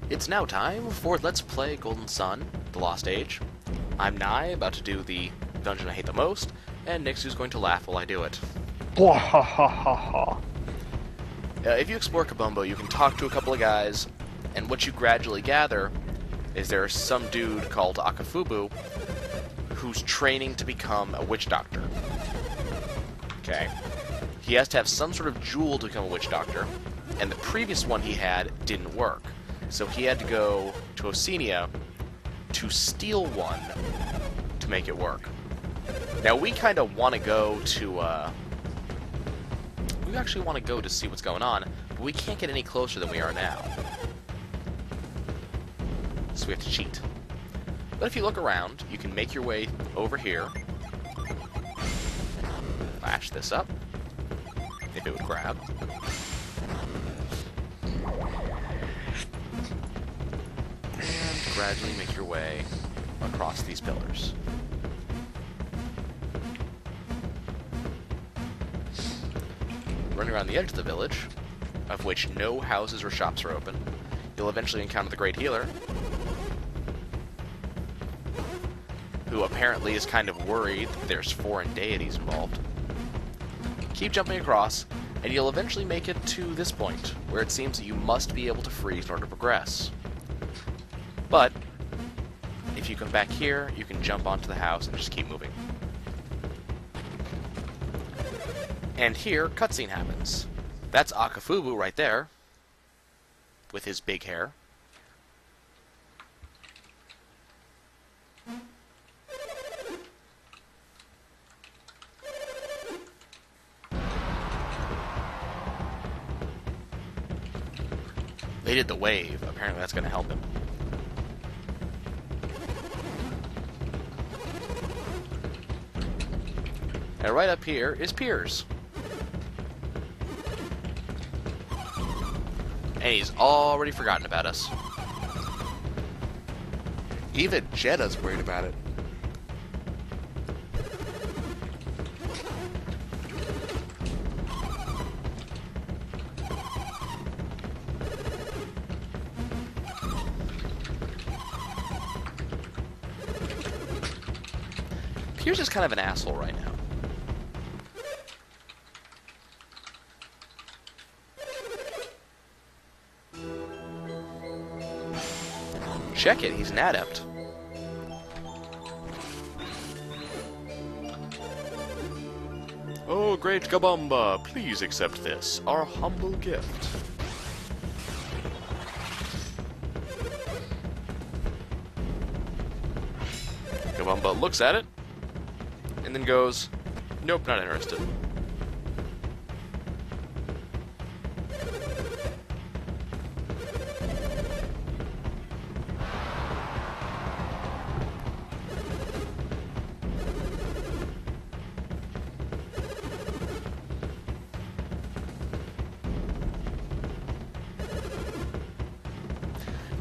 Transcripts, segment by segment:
It's now time for Let's Play Golden Sun, The Lost Age. I'm Nye, about to do the dungeon I hate the most, and Nix who's going to laugh while I do it. Bwahahaha. If you explore Gabomba, you can talk to a couple of guys, and what you gradually gather is there's some dude called Akafubu who's training to become a witch doctor. Okay. He has to have some sort of jewel to become a witch doctor, and the previous one he had didn't work. So he had to go to Oceania to steal one to make it work. Now we kind of want to go to, we actually want to go to see what's going on, but we can't get any closer than we are now. So we have to cheat. But if you look around, you can make your way over here. Flash this up, if it would grab. And gradually make your way across these pillars. Running around the edge of the village, of which no houses or shops are open, you'll eventually encounter the Great Healer, who apparently is kind of worried that there's foreign deities involved. Keep jumping across, and you'll eventually make it to this point, where it seems that you must be able to freeze in order to progress. But, if you come back here, you can jump onto the house and just keep moving. And here, cutscene happens. That's Akafubu right there, with his big hair. They did the wave. Apparently that's going to help him. And right up here is Piers. And he's already forgotten about us. Even Jetta's worried about it. Piers is kind of an asshole right now. Check it, he's an adept. Oh, great Gabomba, please accept this, our humble gift. Gabomba looks at it, and then goes, nope, not interested.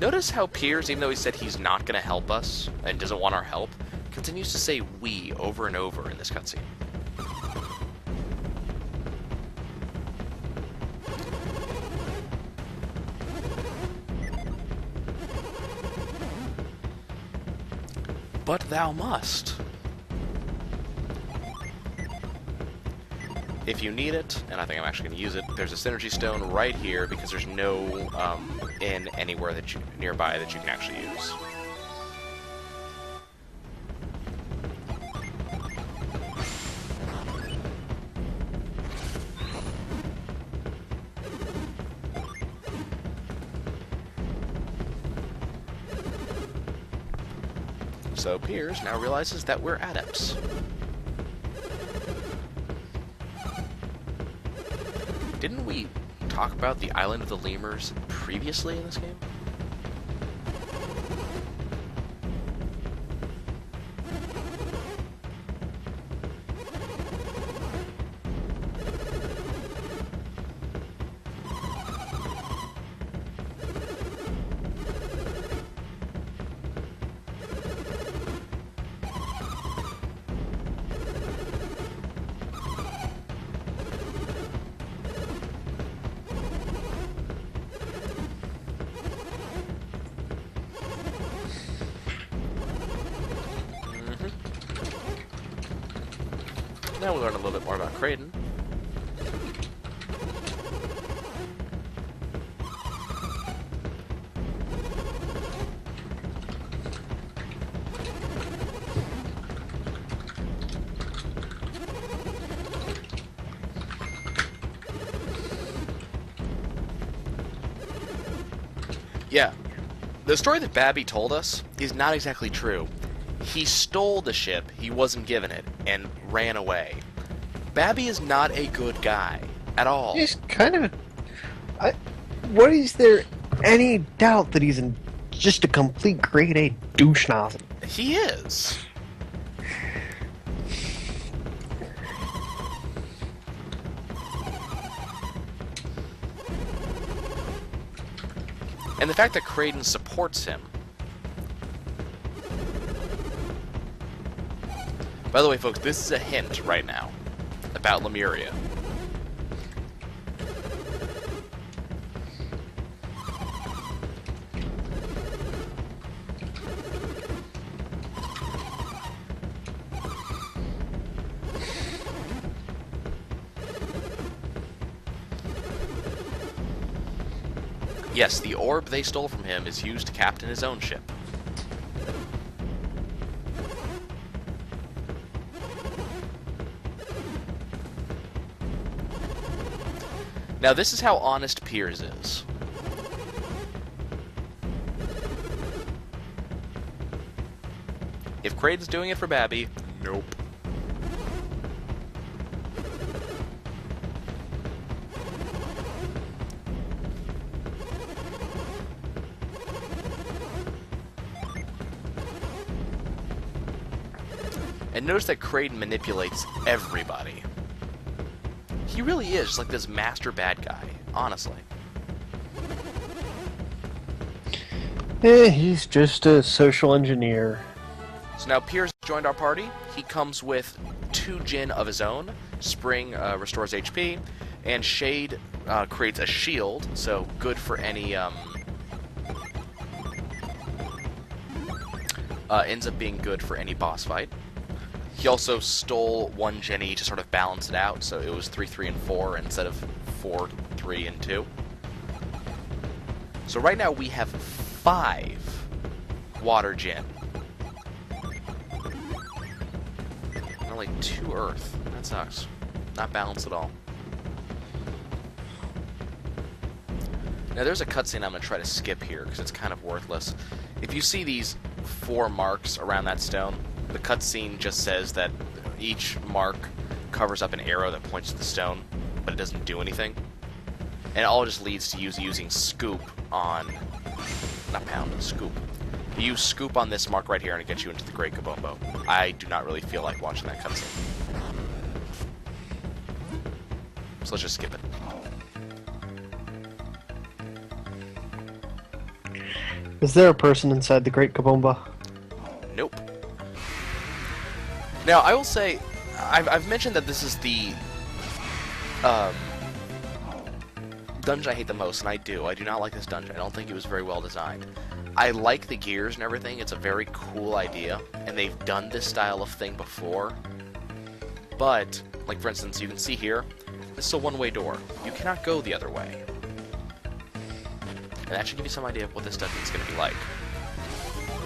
Notice how Piers, even though he said he's not going to help us, and doesn't want our help, continues to say we over and over in this cutscene. But thou must. If you need it, and I think I'm actually going to use it, there's a synergy stone right here because there's no inn anywhere that nearby that you can actually use. So Piers now realizes that we're adepts. Didn't we talk about the Island of the Lemurs previously in this game? Now we learn a little bit more about Kraden. Yeah, the story that Babby told us is not exactly true. He stole the ship, he wasn't given it, and ran away. Babby is not a good guy at all. He's kind of... what is there any doubt that he's just a complete grade A douche nozzle? He is. And the fact that Kraden supports him. By the way, folks, this is a hint right now about Lemuria. Yes, the orb they stole from him is used to captain his own ship. Now, this is how honest Piers is. If Kraden's doing it for Babby, nope. And notice that Kraden manipulates everybody. He really is just like this master bad guy, honestly. He's just a social engineer. So now Piers joined our party. He comes with 2 Jinn of his own. Spring restores HP, and Shade creates a shield, so good for any... ends up being good for any boss fight. He also stole 1 Jenny to sort of balance it out, so it was 3, 3, and 4 instead of 4, 3, and 2. So right now we have 5 Water Jinn. Only 2 Earth. That sucks. Not balanced at all. Now there's a cutscene I'm going to try to skip here, because it's kind of worthless. If you see these 4 marks around that stone, the cutscene just says that each mark covers up an arrow that points to the stone, but it doesn't do anything. And it all just leads to using scoop on... not pound, scoop. You use scoop on this mark right here and it gets you into the Great Gabomba. I do not really feel like watching that cutscene. So let's just skip it. Is there a person inside the Great Gabomba? Nope. Now, I will say, I've mentioned that this is the dungeon I hate the most, and I do. I do not like this dungeon. I don't think it was very well designed. I like the gears and everything. It's a very cool idea, and they've done this style of thing before. But, like for instance, you can see here, this is a one-way door. You cannot go the other way. And that should give you some idea of what this dungeon is going to be like.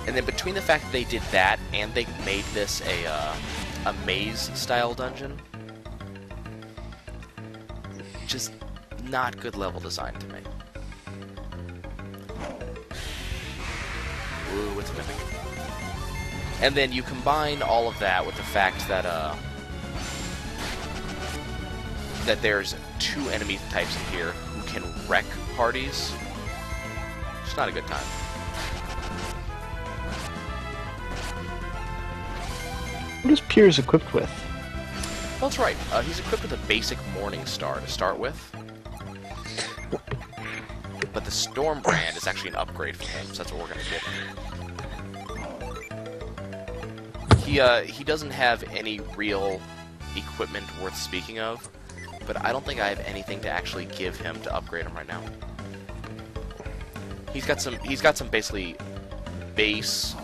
And then between the fact that they did that and they made this a maze-style dungeon, just not good level design to me. Ooh, it's mimic. And then you combine all of that with the fact that that there's 2 enemy types in here who can wreck parties. It's not a good time. What is Piers equipped with? Well, that's right. He's equipped with a basic Morning Star to start with. But the Storm brand is actually an upgrade for him, so that's what we're going to give him. He doesn't have any real equipment worth speaking of, but I don't think I have anything to actually give him to upgrade him right now. He's got some basically base,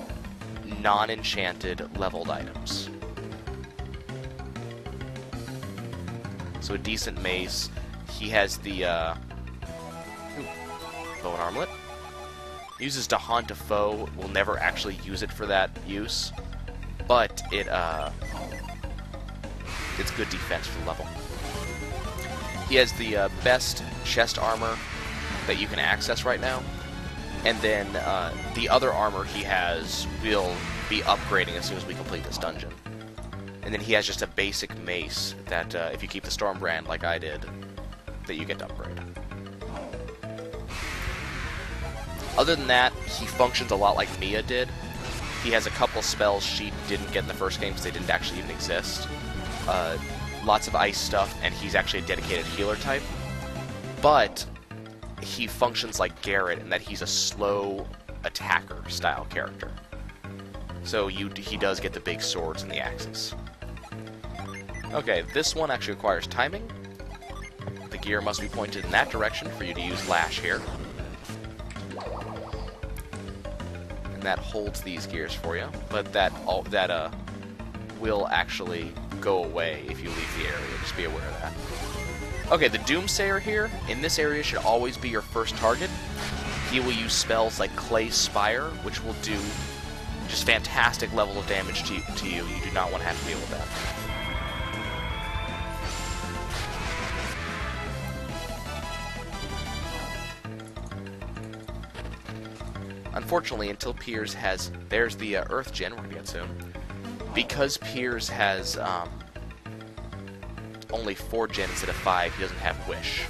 non-enchanted leveled items. so a decent mace. He has the bow and armlet. Uses to haunt a foe. Will never actually use it for that use, but it's good defense for the level. He has the best chest armor that you can access right now, and then the other armor he has will be upgrading as soon as we complete this dungeon. And then he has just a basic mace that if you keep the Storm Brand like I did, that you get to upgrade. Other than that, he functions a lot like Mia did. He has a couple spells she didn't get in the first game because they didn't actually even exist. Lots of ice stuff, and he's actually a dedicated healer type. But he functions like Garrett in that he's a slow attacker style character. So he does get the big swords and the axes. Okay, this one actually requires timing. The gear must be pointed in that direction for you to use Lash here. And that holds these gears for you, but that will actually go away if you leave the area. Just be aware of that. Okay, the Doomsayer here, in this area, should always be your first target. He will use spells like Clay Spire, which will do just fantastic level of damage to you. You do not want to have to deal with that. Unfortunately, until Piers has... There's the Earth Gen we're going to get soon. Because Piers has only 4 gen instead of 5, he doesn't have Wish.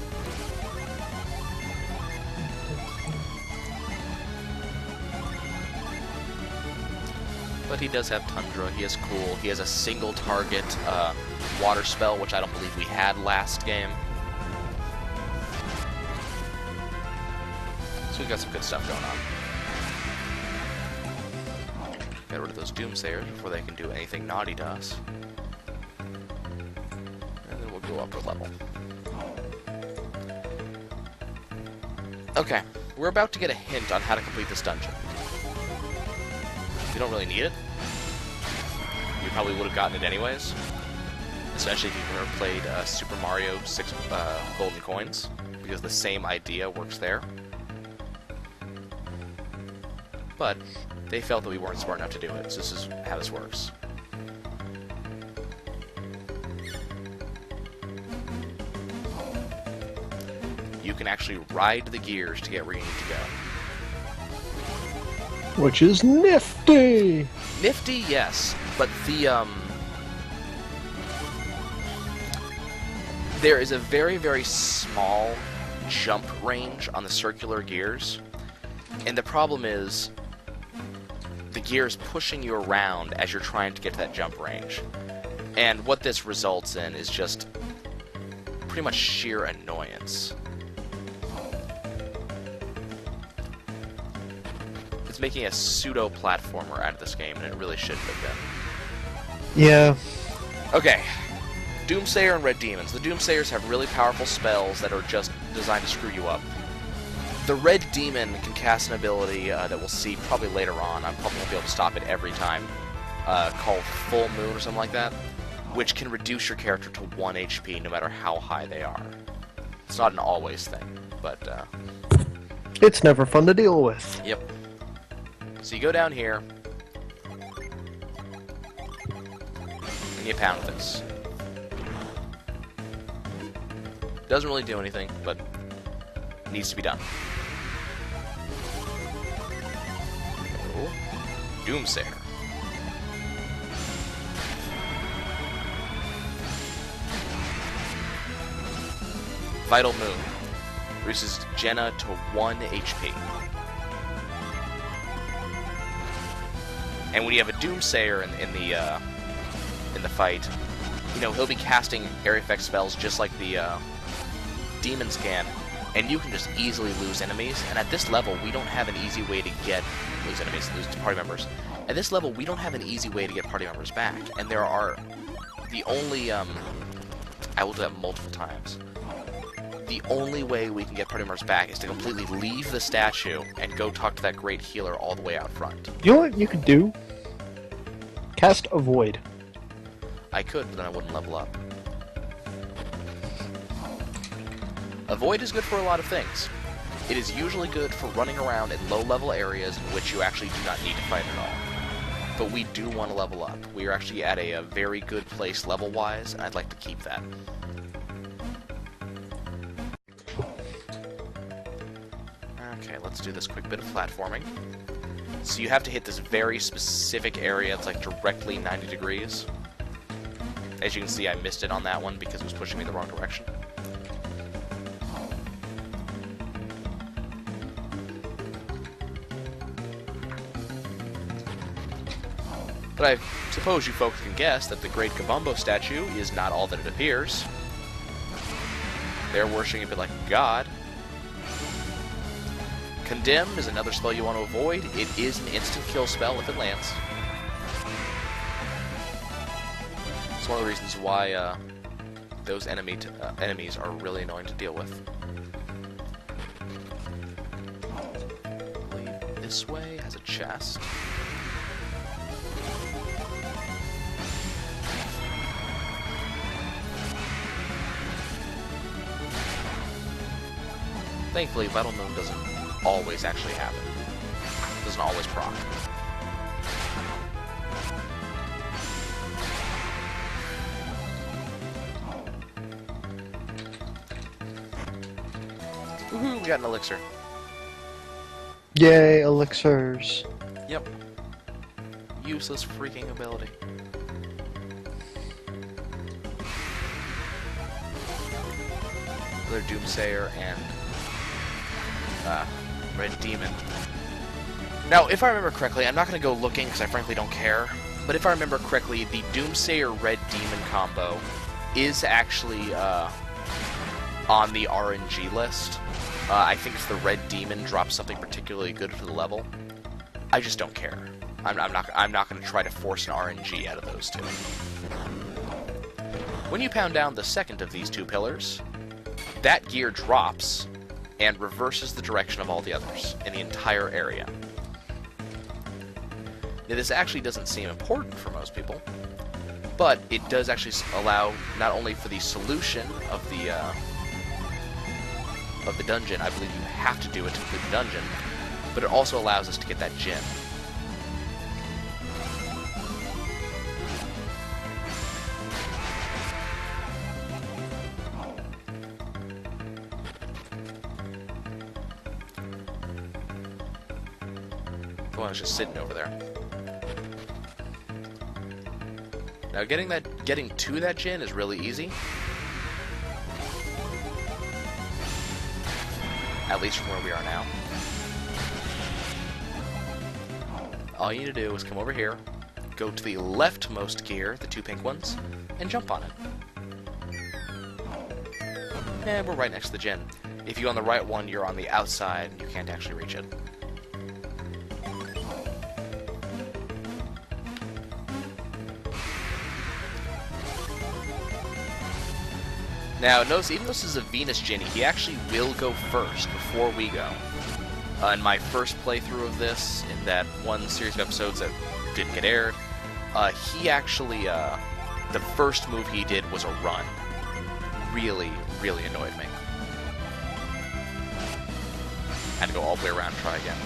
But he does have Tundra, he has Cool, he has a single target water spell, which I don't believe we had last game. So we've got some good stuff going on. Get rid of those Doomsayers before they can do anything naughty to us. And then we'll go up a level. Okay, we're about to get a hint on how to complete this dungeon. You don't really need it. You probably would have gotten it anyways. Especially if you've never played Super Mario 6 Golden Coins, because the same idea works there. But they felt that we weren't smart enough to do it, so this is how this works. You can actually ride the gears to get where you need to go. Which is nifty! Nifty, yes, but the, there is a very, very small jump range on the circular gears, and the problem is the gears pushing you around as you're trying to get to that jump range. And what this results in is just pretty much sheer annoyance. It's making a pseudo-platformer out of this game, and it really shouldn't have been. Yeah. Okay. Doomsayer and Red Demons. The Doomsayers have really powerful spells that are just designed to screw you up. The Red Demon can cast an ability that we'll see probably later on. I'm probably going to be able to stop it every time. Called Full Moon or something like that. Which can reduce your character to 1 HP no matter how high they are. It's not an always thing, but... It's never fun to deal with. Yep. So you go down here, and you pound this. Doesn't really do anything, but needs to be done. Oh, Doomsayer. Vital Moon reduces Jenna to 1 HP. And when you have a Doomsayer in the fight, you know, he'll be casting area effect spells just like the demons can, and you can just easily lose enemies. And at this level, we don't have an easy way to lose party members. At this level, we don't have an easy way to get party members back. And there are the only I will do that multiple times. The only way we can get party members back is to completely leave the statue and go talk to that great healer all the way out front. You know what you could do? Cast Avoid. I could, but then I wouldn't level up. A void is good for a lot of things. It is usually good for running around in low-level areas in which you actually do not need to fight at all. But we do want to level up. We are actually at a very good place level-wise, and I'd like to keep that. Okay, let's do this quick bit of platforming. So you have to hit this very specific area. It's like directly 90 degrees. As you can see, I missed it on that one because it was pushing me the wrong direction. But I suppose you folks can guess that the Great Gabomba statue is not all that it appears. They're worshipping it like a god. Condemn is another spell you want to avoid. It is an instant kill spell if it lands. It's one of the reasons why those enemies are really annoying to deal with. I believe this way has a chest. Thankfully, Vital Moon doesn't always actually happen. Doesn't always proc. Woohoo, we got an elixir. Yay, elixirs. Yep. Useless freaking ability. Another Doomsayer and Red Demon. Now, if I remember correctly, I'm not going to go looking because I frankly don't care, but if I remember correctly, the Doomsayer Red Demon combo is actually on the RNG list. I think if the Red Demon drops something particularly good for the level, I just don't care. I'm not going to try to force an RNG out of those two. When you pound down the second of these two pillars, that gear drops and reverses the direction of all the others in the entire area. Now, this actually doesn't seem important for most people, but it does actually allow not only for the solution of the dungeon. I believe you have to do it to complete the dungeon, but it also allows us to get that gem. The one that's just sitting over there. Now getting to that gem is really easy. At least from where we are now. All you need to do is come over here, go to the leftmost gear, the two pink ones, and jump on it. And we're right next to the gem. If you're on the right one, you're on the outside, and you can't actually reach it. Now, notice, even though this is a Venus Djinni, he actually will go first before we go. In my first playthrough of this, in that one series of episodes that didn't get aired, he actually, the first move he did was a run. Really, really annoyed me. Had to go all the way around and try again.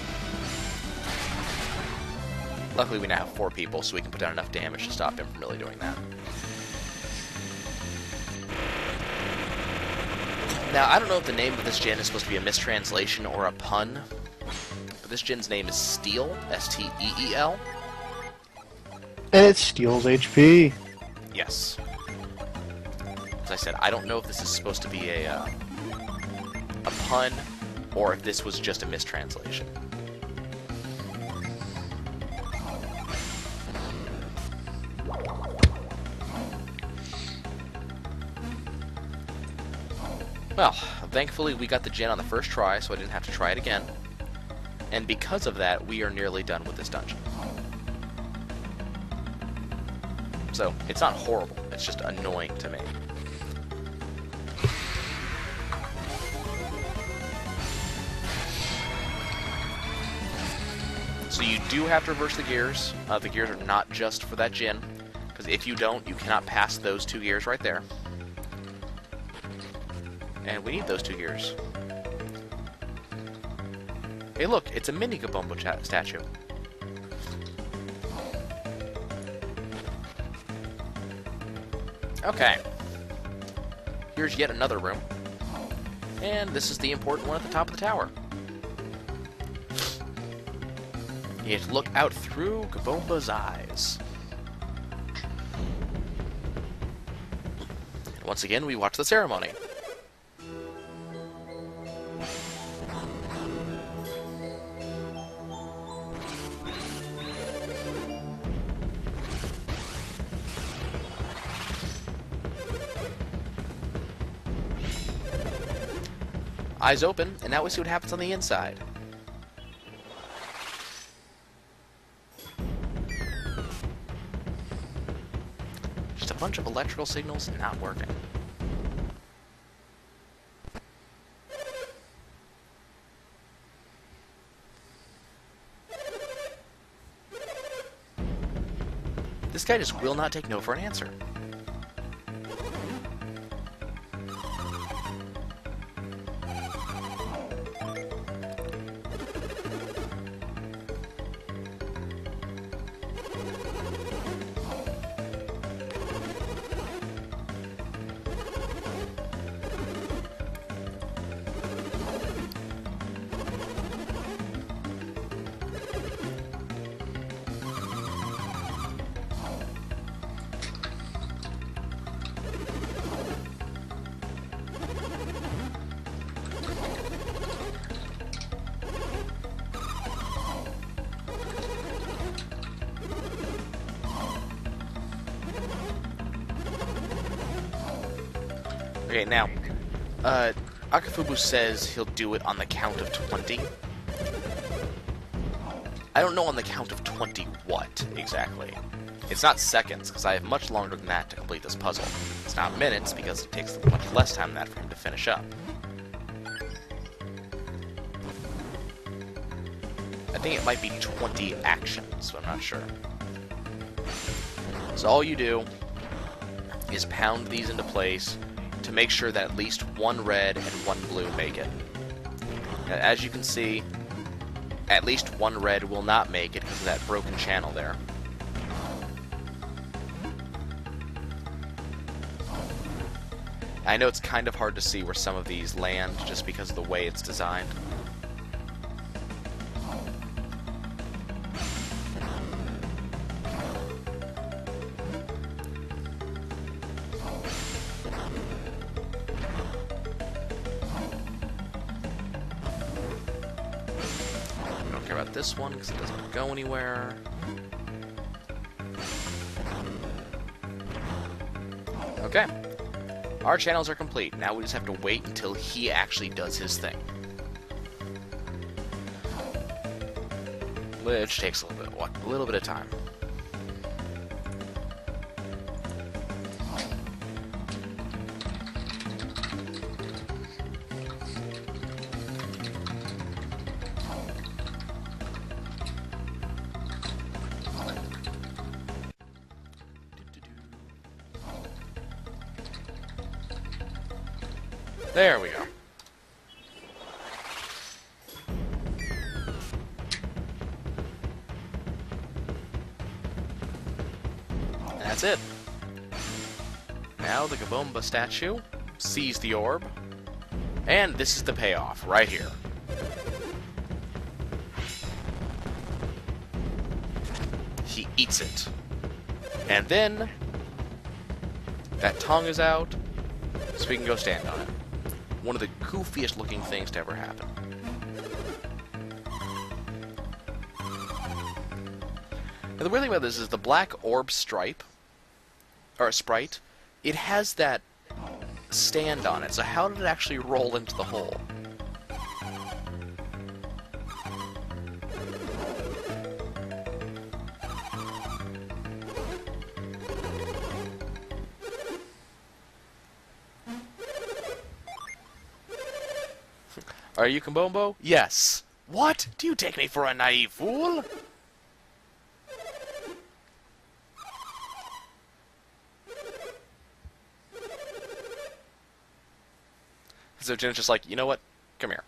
Luckily, we now have 4 people, so we can put down enough damage to stop him from really doing that. Now, I don't know if the name of this gen is supposed to be a mistranslation or a pun, but this gen's name is Steel, S-T-E-E-L. And it steals HP. Yes. As I said, I don't know if this is supposed to be a pun, or if this was just a mistranslation. Well, thankfully we got the gen on the first try, so I didn't have to try it again. And because of that, we are nearly done with this dungeon. So, it's not horrible, it's just annoying to me. So you do have to reverse the gears. The gears are not just for that gen, because if you don't, you cannot pass those 2 gears right there. And we need those 2 gears. Hey look, it's a mini Gabomba statue. Okay. Here's yet another room. And this is the important one at the top of the tower. You have to look out through Gabomba's eyes. And once again, we watch the ceremony. Eyes open, and now we see what happens on the inside. Just a bunch of electrical signals not working. This guy just will not take no for an answer. Okay, now, Akafubu says he'll do it on the count of 20. I don't know on the count of 20 what, exactly. It's not seconds, because I have much longer than that to complete this puzzle. It's not minutes, because it takes much less time than that for him to finish up. I think it might be 20 actions, but I'm not sure. So all you do is pound these into place to make sure that at least 1 red and 1 blue make it. Now, as you can see, at least 1 red will not make it because of that broken channel there. I know it's kind of hard to see where some of these land just because of the way it's designed. About this one because it doesn't go anywhere. Okay. Our channels are complete. Now we just have to wait until he actually does his thing. Which takes a little bit of time. There we go. That's it. Now the Gabomba statue sees the orb, and this is the payoff right here. He eats it. And then that tongue is out, so we can go stand on it. One of the goofiest looking things to ever happen. Now the weird thing about this is the black orb stripe, or sprite, it has that stand on it, so how did it actually roll into the hole? Are you Gabomba? Yes. What? Do you take me for a naive fool? So Jin's just like, you know what? Come here.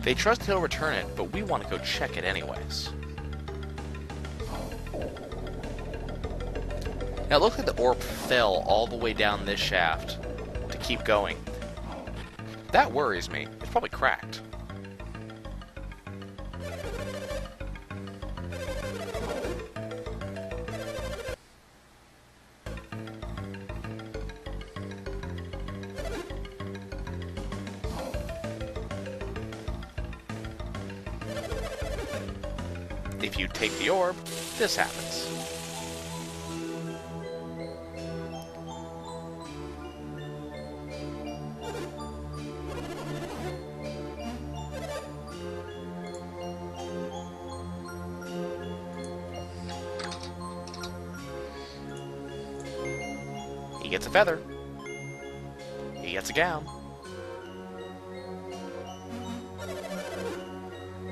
They trust he'll return it, but we want to go check it anyways. Now it looks like the orb fell all the way down this shaft to keep going. That worries me. It's probably cracked. If you take the orb, this happens. He gets a feather. He gets a gown.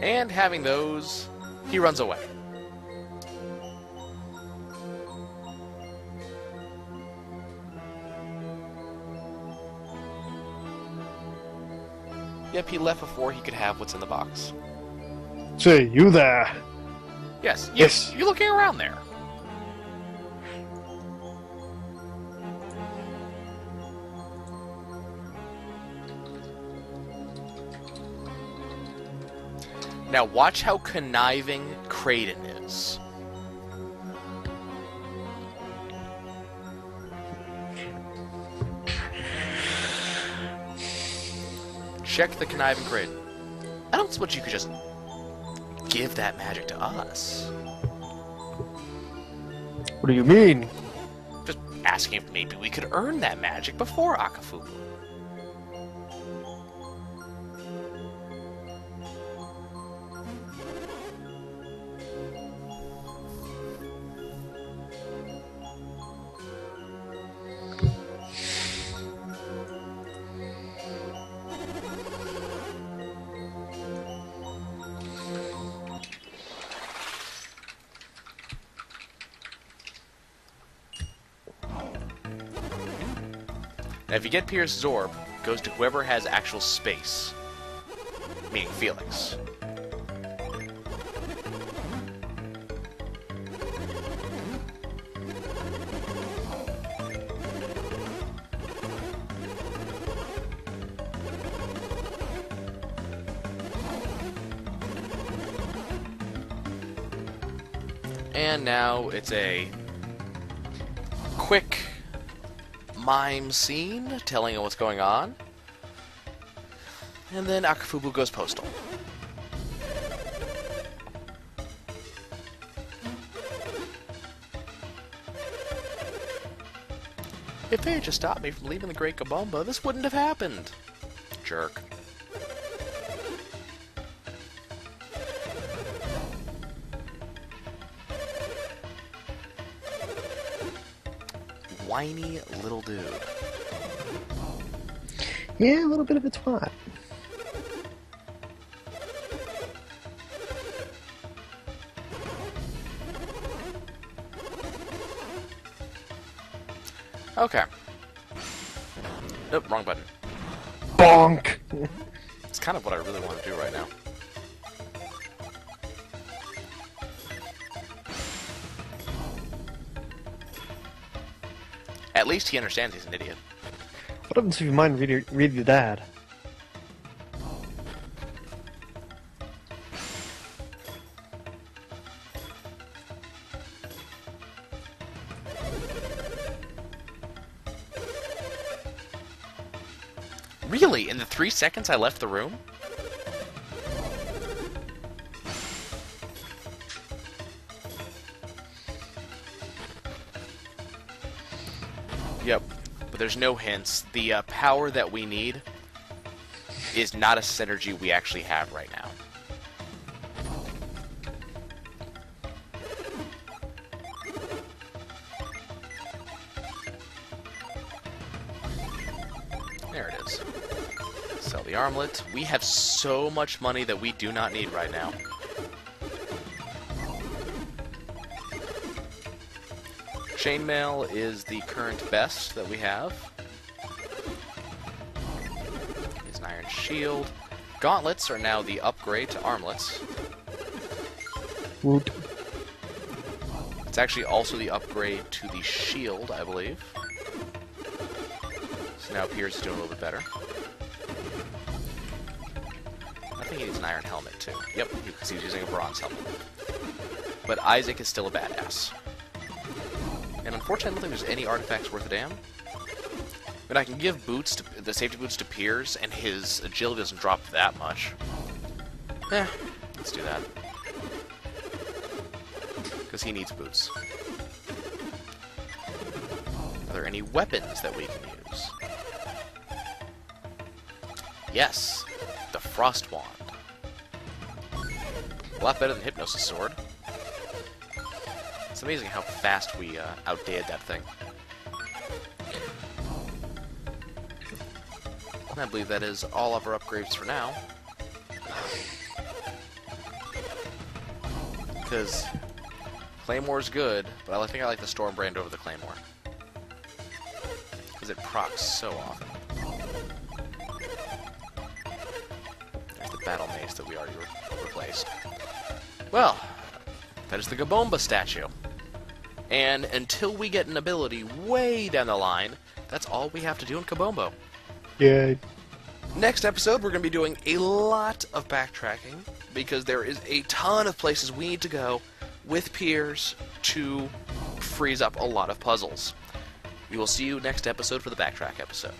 And having those, he runs away. Yep, he left before he could have what's in the box. Say, you there? Yes, Yes. you're looking around there. Now watch how conniving Kraden is. Check the conniving Kraden. I don't suppose you could just give that magic to us. What do you mean? Just asking if maybe we could earn that magic before Akafubu. Now, if you get Pierce's orb, it goes to whoever has actual space, meaning Felix. And now it's a quick mime scene telling you what's going on. And then Akafubu goes postal. If they had just stopped me from leaving the Great Gabomba, this wouldn't have happened. Jerk. Whiny little dude. Yeah, a little bit of a twat. Okay. Nope, wrong button. Bonk! It's kind of what I really want to do right now. At least he understands he's an idiot. What happens if you mind read your dad? Really? In the 3 seconds I left the room? Yep. But there's no hints. The power that we need is not a synergy we actually have right now. There it is. Sell the armlet. We have so much money that we do not need right now. Chainmail is the current best that we have. Is an iron shield. Gauntlets are now the upgrade to armlets. Woot. It's actually also the upgrade to the shield, I believe. So now Piers is doing a little bit better. I think he needs an iron helmet too. Yep, because he's using a bronze helmet. But Isaac is still a badass. And unfortunately, I don't think there's any artifacts worth a damn. But I can give boots to the safety boots to Piers, and his agility doesn't drop that much. Let's do that. Because he needs boots. Are there any weapons that we can use? Yes, the Frost Wand. A lot better than Hypnosis Sword. It's amazing how fast we outdid that thing. And I believe that is all of our upgrades for now. Because Claymore's good, but I think I like the Stormbrand over the Claymore. Because it procs so often. There's the Battle Mace that we already replaced. Well, that is the Gabomba statue. And until we get an ability way down the line, that's all we have to do in Gabomba. Yay. Next episode, we're going to be doing a lot of backtracking, because there is a ton of places we need to go with Piers to freeze up a lot of puzzles. We will see you next episode for the backtrack episode.